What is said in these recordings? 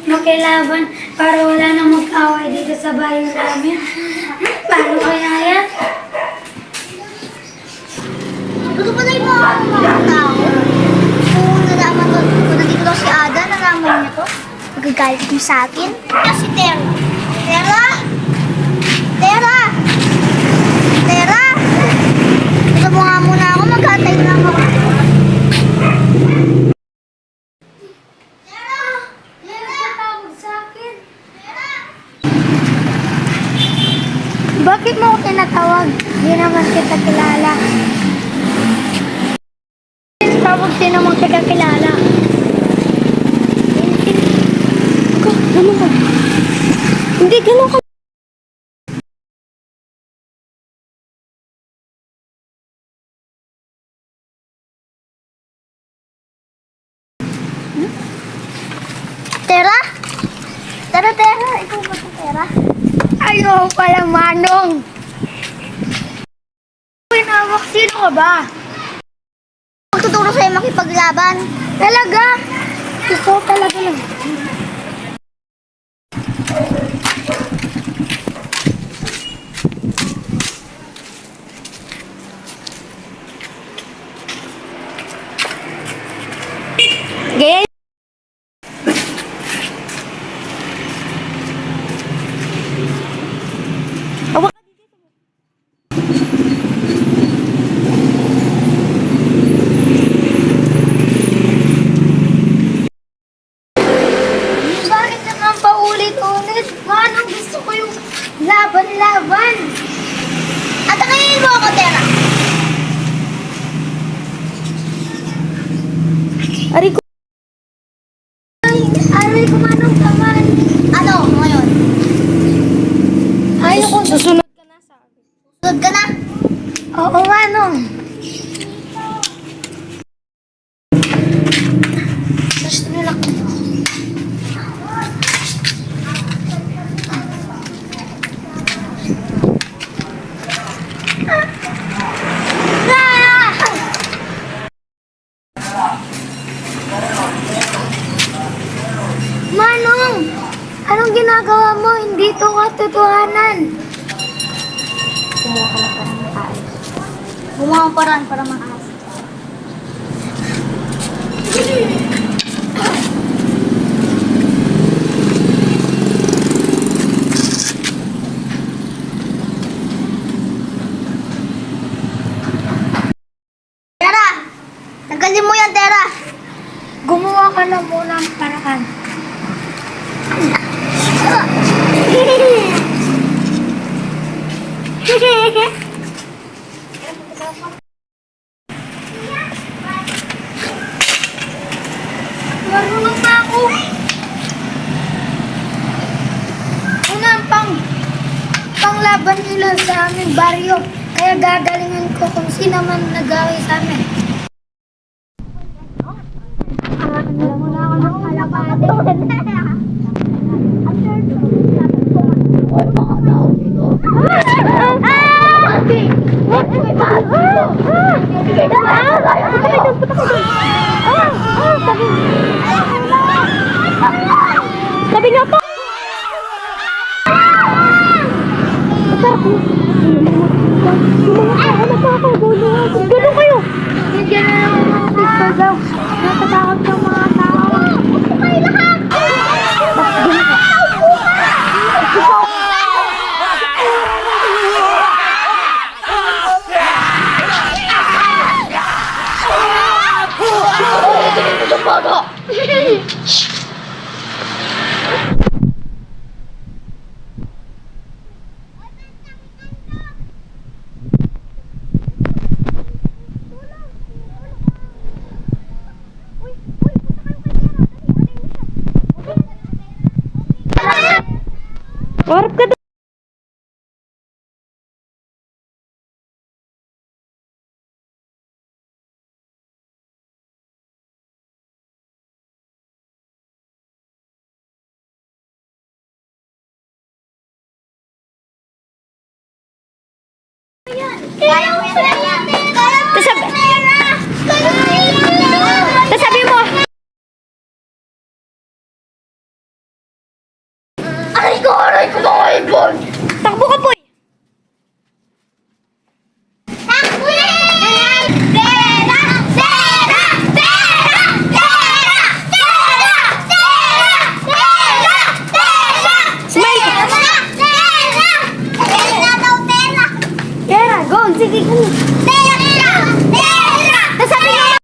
makilaban para wala nang mag-away dito sa bayan namin. Paano kaya yan? Gusto pa na yung mga tao. Kung nalaman to, kung nandito daw si Ada, nalaman niya to. Magagalit mo sa akin. Si Tera. Tera! Tera! Tera! Gusto mo nga muna ako, mag-atay lang ako. Tera! Tera! Tawag sa akin. Tera! Bakit mo ako tinatawag? Hindi naman kita kilala. Tawag din naman kita kilala. Ganun ka. Hindi, ganun ka. Tera? Tera, Tera. Ikaw ba ito, Tera? Ayaw pala, Manong. Pinawak, sino ka ba? Magtuturo sa'yo makipaglaban. Talaga? Gusto ko talaga lang. Gaya. Bakit naman paulit-ulit? Manong gusto ko yung laban-laban. At takayin mo ako, Tera. Aray ko. Aray ko, Manong, taman. Ano, ngayon? Ayaw ko, susunod ka na sa akin. Sunod ka na. Oo, Manong. Gusto nila ko. Manong! Anong ginagawa mo? Hindi ito katotohanan. Gumawa ng paraan para makas. Tera! Tanggalin mo yan, Tera! Gumawa ka na muna ng paraan. Marunong na ako. Unang panglaban nila sa aming baryo. Kaya gagalingan ko kung sino man nag-away sa amin. Alam mo na ako ng kalapate. Sabi nga po! Ganun kayo! Hindi na lang mga pistol daw. Natatakot ng mga tao. Kayo lahat! Warap ka doon. Kaya mo yan, Tera! Tera! Nasabi niyo na!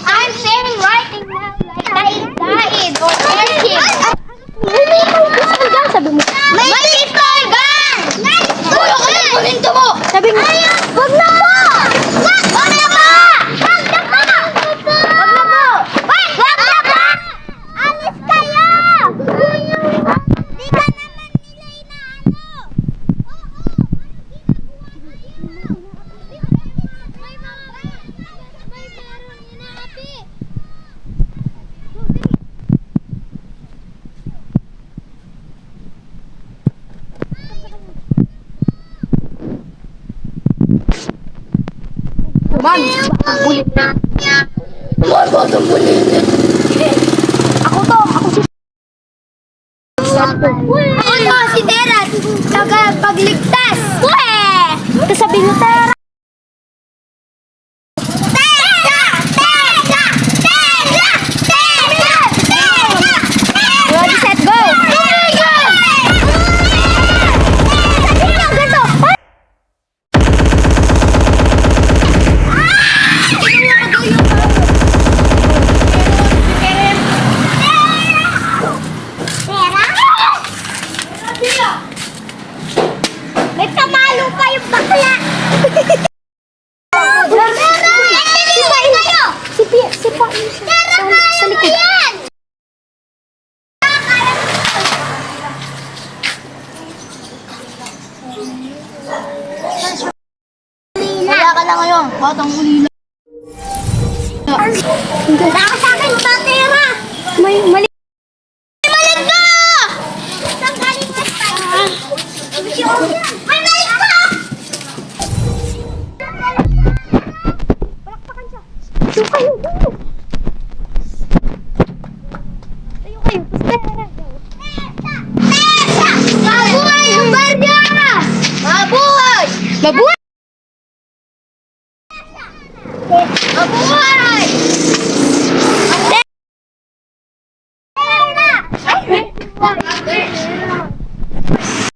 I'm saying writing now like I died or anything. Sabi mo. May pistol gun! Kunin to mo! Sabi mo. Wag na po! Wag na po! Wag na po! Wag na po! Wag na po! Alis kayo! Di ka naman nila inaano. May meron inaapi. Man, bulit na. Man, batang bulit. Ako to, ako si... Ako to, si Tera. Tagapagligtas. Kasabi mo, Tera. Tera! Tera! Tera! Tera! Tera! Ready, set, go! May kamalo pa yung bakla! Sa likod. Wala ka na ngayon, batang uli.